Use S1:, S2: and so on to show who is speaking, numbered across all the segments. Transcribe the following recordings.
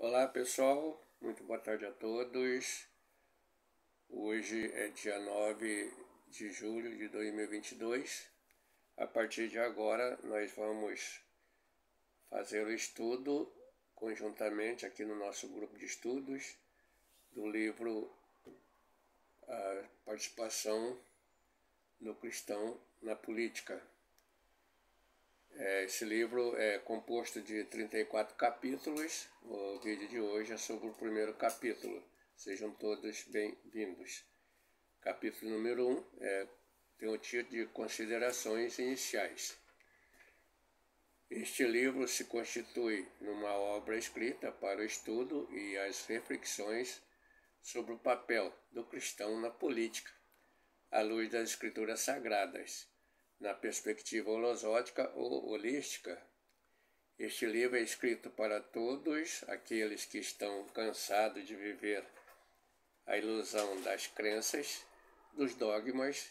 S1: Olá pessoal, muito boa tarde a todos. Hoje é dia 9 de julho de 2022. A partir de agora nós vamos fazer o estudo conjuntamente aqui no nosso grupo de estudos do livro A Participação do Cristão na Política. Esse livro é composto de 34 capítulos. O vídeo de hoje é sobre o primeiro capítulo. Sejam todos bem-vindos. Capítulo número 1 tem o título de Considerações Iniciais. Este livro se constitui numa obra escrita para o estudo e as reflexões sobre o papel do cristão na política, à luz das escrituras sagradas, na perspectiva holosótica ou holística. Este livro é escrito para todos aqueles que estão cansados de viver a ilusão das crenças, dos dogmas,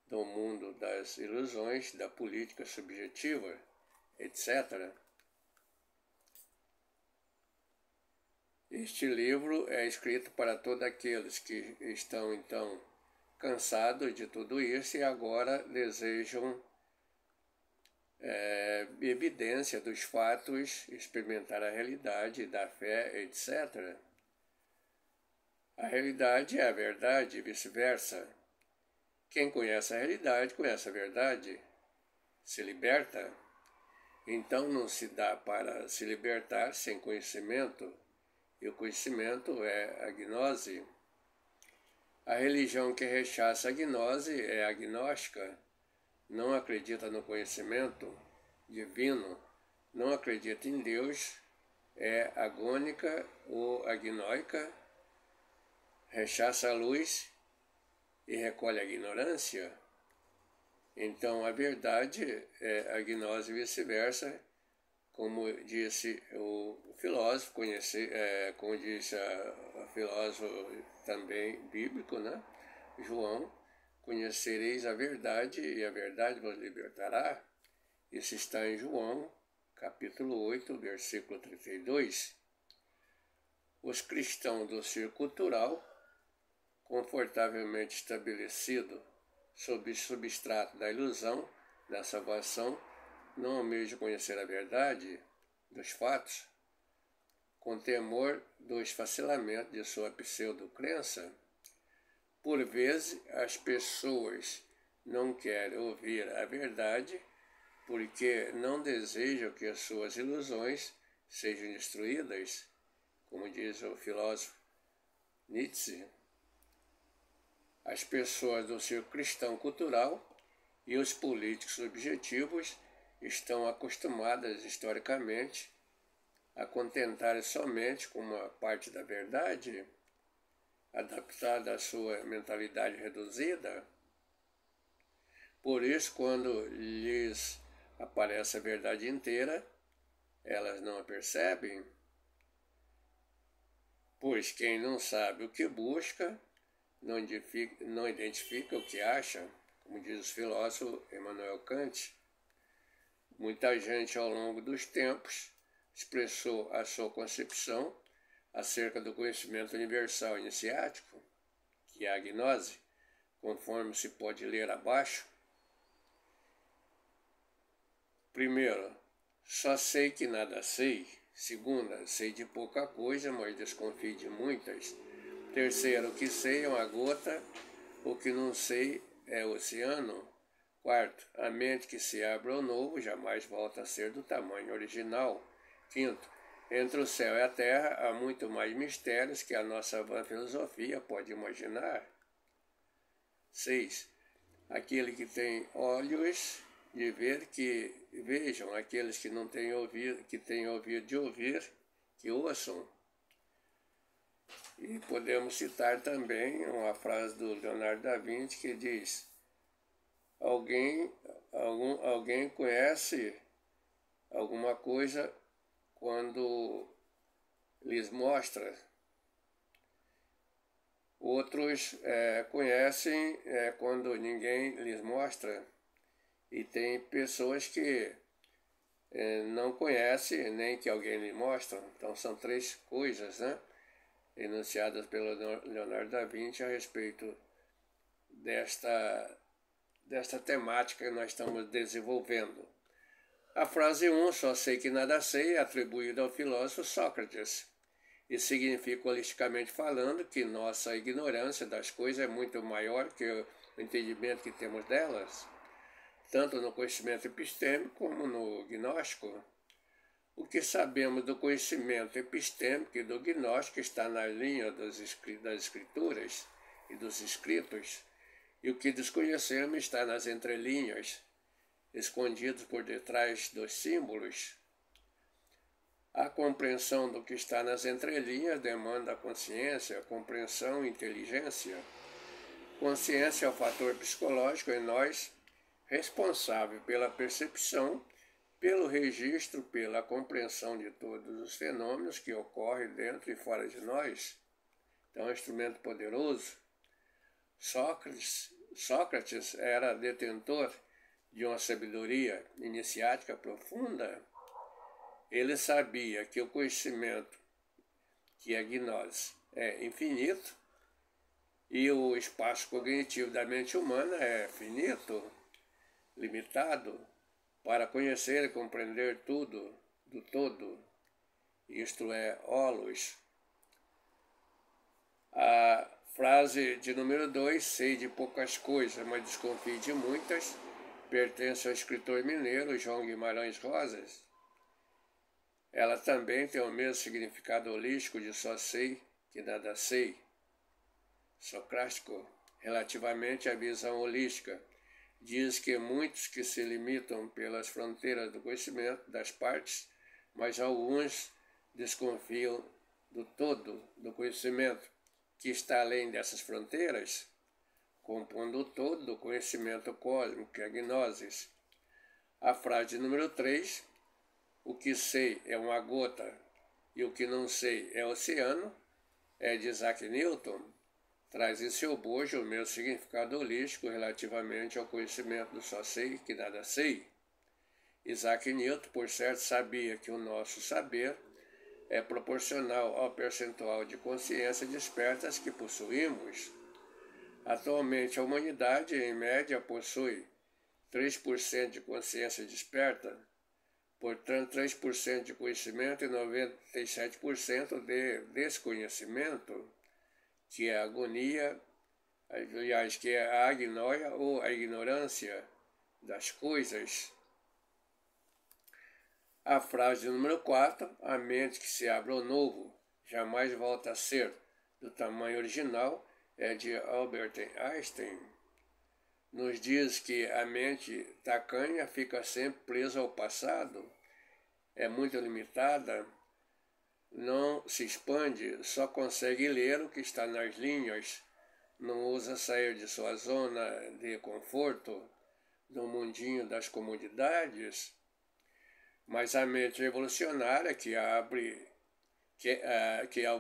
S1: do mundo das ilusões, da política subjetiva, etc. Este livro é escrito para todos aqueles que estão, então, cansados de tudo isso e agora desejam evidência dos fatos, experimentar a realidade da fé, etc. A realidade é a verdade e vice-versa. Quem conhece a realidade, conhece a verdade, se liberta. Então não se dá para se libertar sem conhecimento, e o conhecimento é a gnose. A religião que rechaça a gnose é agnóstica, não acredita no conhecimento divino, não acredita em Deus, é agônica ou agnóica, rechaça a luz e recolhe a ignorância. Então a verdade é a gnose e vice-versa, como disse o filósofo, como disse o filósofo também bíblico, né? João, conhecereis a verdade e a verdade vos libertará. Isso está em João, capítulo 8, versículo 32. Os cristãos do círculo cultural, confortavelmente estabelecido sob o substrato da ilusão, da salvação, não almejam conhecer a verdade dos fatos, com temor do esfacelamento de sua pseudo-crença. Por vezes, as pessoas não querem ouvir a verdade porque não desejam que as suas ilusões sejam destruídas, como diz o filósofo Nietzsche. As pessoas do círculo cristão cultural e os políticos objetivos estão acostumadas historicamente a contentar somente com uma parte da verdade, adaptada à sua mentalidade reduzida. Por isso, quando lhes aparece a verdade inteira, elas não a percebem, pois quem não sabe o que busca, não identifica o que acha, como diz o filósofo Immanuel Kant. Muita gente ao longo dos tempos expressou a sua concepção acerca do conhecimento universal iniciático, que é a gnose, conforme se pode ler abaixo. Primeiro, só sei que nada sei. Segunda, sei de pouca coisa, mas desconfio de muitas. Terceiro, o que sei é uma gota, o que não sei é oceano. Quarto, a mente que se abre ao novo jamais volta a ser do tamanho original. Quinto, entre o céu e a terra há muito mais mistérios que a nossa vã filosofia pode imaginar. 6. Aquele que tem olhos de ver, que vejam; aqueles que não têm ouvido, que têm ouvido de ouvir, que ouçam. E podemos citar também uma frase do Leonardo da Vinci que diz: alguém conhece alguma coisa quando lhes mostra. Outros conhecem quando ninguém lhes mostra. E tem pessoas que não conhece nem que alguém lhe mostra. Então são três coisas, né, enunciadas pelo Leonardo da Vinci a respeito desta temática que nós estamos desenvolvendo. A frase 1, só sei que nada sei, é atribuída ao filósofo Sócrates, e significa, holisticamente falando, que nossa ignorância das coisas é muito maior que o entendimento que temos delas, tanto no conhecimento epistêmico como no gnóstico. O que sabemos do conhecimento epistêmico e do gnóstico está na linha das escrituras e dos escritos, e o que desconhecemos está nas entrelinhas, escondidos por detrás dos símbolos. A compreensão do que está nas entrelinhas demanda consciência, compreensão e inteligência. Consciência é o fator psicológico em nós, responsável pela percepção, pelo registro, pela compreensão de todos os fenômenos que ocorrem dentro e fora de nós. Então é um instrumento poderoso. Sócrates era detentor de uma sabedoria iniciática profunda. Ele sabia que o conhecimento, que é gnose, é infinito, e o espaço cognitivo da mente humana é finito, limitado, para conhecer e compreender tudo do todo. Isto é, holos. A frase de número 2, sei de poucas coisas, mas desconfio de muitas, pertence ao escritor mineiro João Guimarães Rosas. Ela também tem o mesmo significado holístico de só sei que nada sei, socrático, relativamente à visão holística. Diz que muitos que se limitam pelas fronteiras do conhecimento das partes, mas alguns desconfiam do todo do conhecimento que está além dessas fronteiras, compondo o todo do conhecimento cósmico, que é a gnosis. A frase número 3, o que sei é uma gota e o que não sei é oceano, é de Isaac Newton, traz em seu bojo o mesmo significado holístico relativamente ao conhecimento do só sei que nada sei. Isaac Newton, por certo, sabia que o nosso saber é proporcional ao percentual de consciência despertas que possuímos. Atualmente, a humanidade, em média, possui 3% de consciência desperta, portanto, 3% de conhecimento e 97% de desconhecimento, que é a agonia, aliás, que é a agnóia ou a ignorância das coisas. A frase número 4, a mente que se abre ao novo jamais volta a ser do tamanho original, é de Albert Einstein. Nos diz que a mente tacanha fica sempre presa ao passado, é muito limitada, não se expande, só consegue ler o que está nas linhas, não ousa sair de sua zona de conforto, do mundinho das comodidades. Mas a mente revolucionária que abre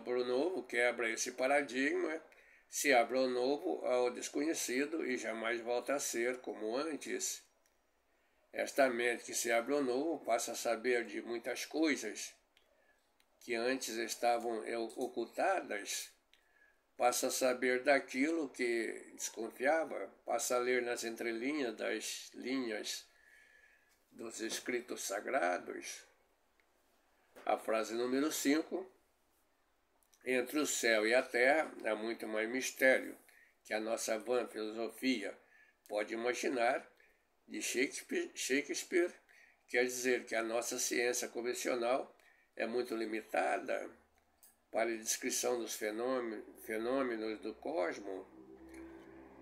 S1: o novo, quebra esse paradigma, se abre ao novo, ao desconhecido e jamais volta a ser como antes. Esta mente que se abre ao novo passa a saber de muitas coisas que antes estavam ocultadas, passa a saber daquilo que desconfiava, passa a ler nas entrelinhas das linhas dos escritos sagrados. A frase número 5, entre o céu e a terra há muito mais mistério que a nossa vã filosofia pode imaginar, de Shakespeare, quer dizer que a nossa ciência convencional é muito limitada para a descrição dos fenômenos do cosmos.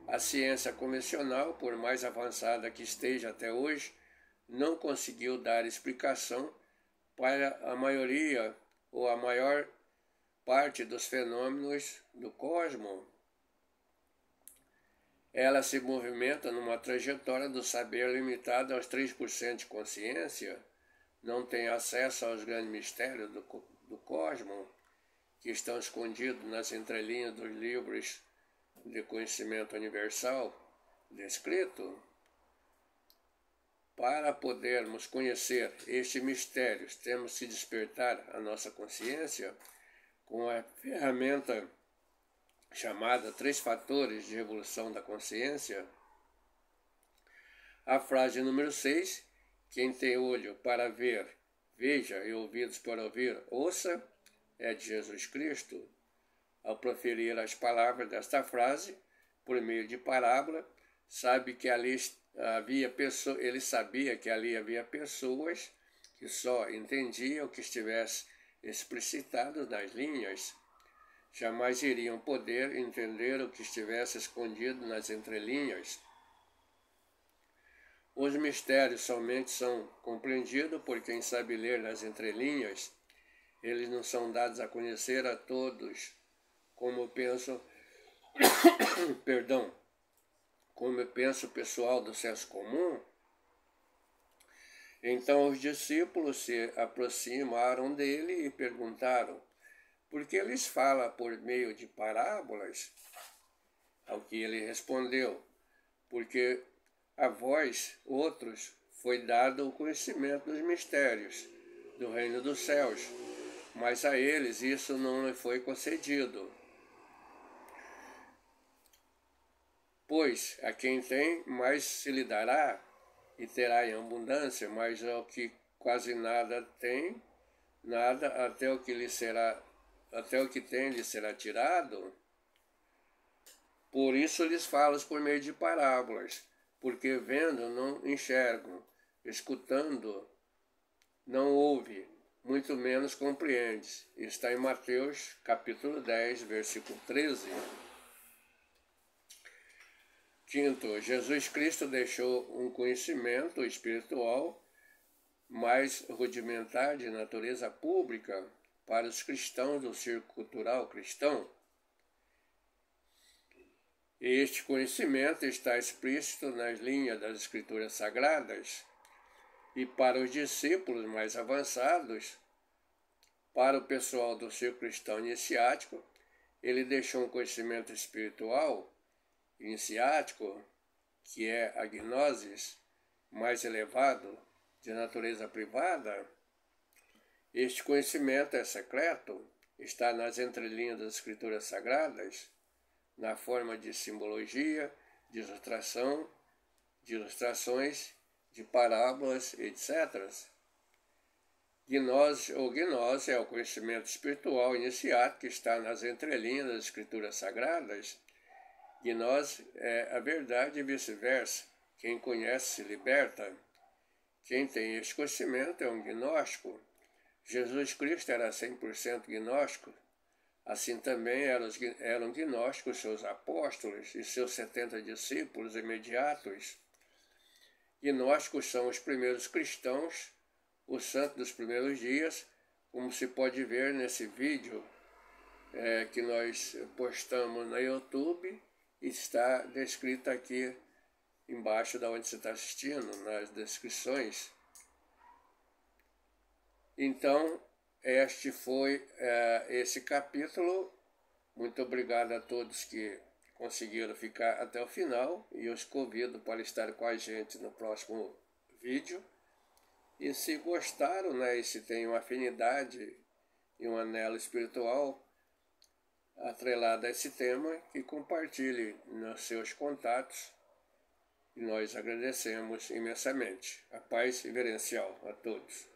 S1: A ciência convencional, por mais avançada que esteja até hoje, não conseguiu dar explicação para a maioria ou a maior parte dos fenômenos do cosmos. Ela se movimenta numa trajetória do saber limitada aos 3% de consciência, não tem acesso aos grandes mistérios do cosmos, que estão escondidos nas entrelinhas dos livros de conhecimento universal descrito. para podermos conhecer estes mistérios, temos que despertar a nossa consciência com a ferramenta chamada 3 fatores de evolução da consciência. A frase número 6, quem tem olho para ver, veja, e ouvidos para ouvir, ouça, é de Jesus Cristo. Ao proferir as palavras desta frase, por meio de parábola, ele sabia que ali havia pessoas que só entendiam o que estivesse explicitado nas linhas, jamais iriam poder entender o que estivesse escondido nas entrelinhas. Os mistérios somente são compreendidos por quem sabe ler nas entrelinhas. Eles não são dados a conhecer a todos, como penso o pessoal do senso comum. Então os discípulos se aproximaram dele e perguntaram: por que eles falam por meio de parábolas? Ao que ele respondeu: porque a vós, outros, foi dado o conhecimento dos mistérios do reino dos céus, mas a eles isso não lhe foi concedido. Pois a quem tem, mais se lhe dará, e terá em abundância, mas ao que quase nada tem, nada, até o que tem lhe será tirado. Por isso lhes falo por meio de parábolas, porque vendo não enxergam, escutando não ouve, muito menos compreende. Está em Mateus capítulo 10, versículo 13. Quinto, Jesus Cristo deixou um conhecimento espiritual mais rudimentar de natureza pública para os cristãos do círculo cultural cristão. Este conhecimento está explícito nas linhas das Escrituras Sagradas, e para os discípulos mais avançados, para o pessoal do círculo cristão iniciático, ele deixou um conhecimento espiritual iniciático, que é a gnosis, mais elevado, de natureza privada. Este conhecimento é secreto, está nas entrelinhas das Escrituras Sagradas, na forma de simbologia, de ilustrações, de parábolas, etc. Gnose ou gnose é o conhecimento espiritual iniciado que está nas entrelinhas das Escrituras Sagradas. Gnose é a verdade e vice-versa. Quem conhece se liberta. Quem tem este conhecimento é um gnóstico. Jesus Cristo era 100% gnóstico. Assim também eram gnósticos seus apóstolos e seus 70 discípulos imediatos. Gnósticos são os primeiros cristãos, os santos dos primeiros dias, como se pode ver nesse vídeo que nós postamos no YouTube, e está descrito aqui embaixo da onde você está assistindo, nas descrições. Então, este foi esse capítulo. Muito obrigado a todos que conseguiram ficar até o final, e os convido para estar com a gente no próximo vídeo. E se gostaram, e se tem uma afinidade e um anelo espiritual atrelado a esse tema, que compartilhe nos seus contatos, e nós agradecemos imensamente. A paz reverencial a todos.